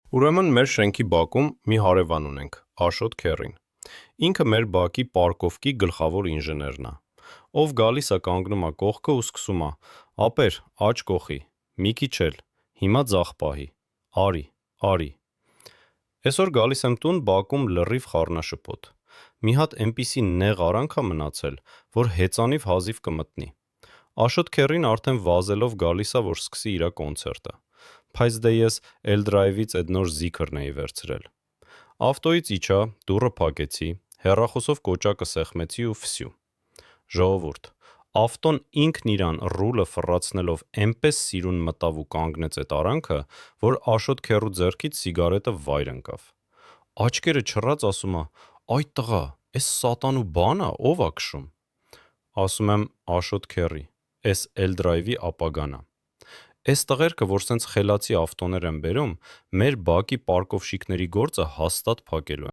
Ուրեմն մեր շենքի բակում մի հարևան ունենք, Աշոտ Քեռին։ Ինքը մեր բակի պարկովկի գլխավոր ինժեներն է, ով գալիս է կանգնում է կողքը ու սկսում է. ապեր, աջ կողի, մի քիչ էլ, հիմա ձախ պահի, արի։ Այսօր գալիս եմ տուն, բակում լրիվ խառնաշփոթ։ Մի հատ էնպիսի նեղ արանք է մնացել, որ հեծանիվ հազիվ կմտնի։ Աշոտ Քեռին արդեն վազելով գալիս է, որ սկսի իր կոնցերտը, բայց դե ես L-Drive-ից այդ նոր Zikr-ն էի վերցրել։ Ավտոյից իջա, դուռը փակեցի, հեռախոսով կոճակը սեղմեցի ու ֆսյու։ Ժողովուրդ, ավտոն ինքն իրան ռուլը ֆռացնելով էնպես սիրուն մտավ ու կանգնեց այդ արանքը, որ Աշոտ Քեռու ձեռքից սիգարետը վայր ընկավ։ Աչքերը չռած ասում է. «Այ տղա, էս սատանու բան ա, ով ա քշում»։ Ասում եմ. Աշոտ Քեռի, էս L-Drive-ի ապագան ա։ Էս տղերքը, որ սենց խելացի ավտոներ են բերում, մեր բակի պարկովշիկների գործը հաստատ փակելու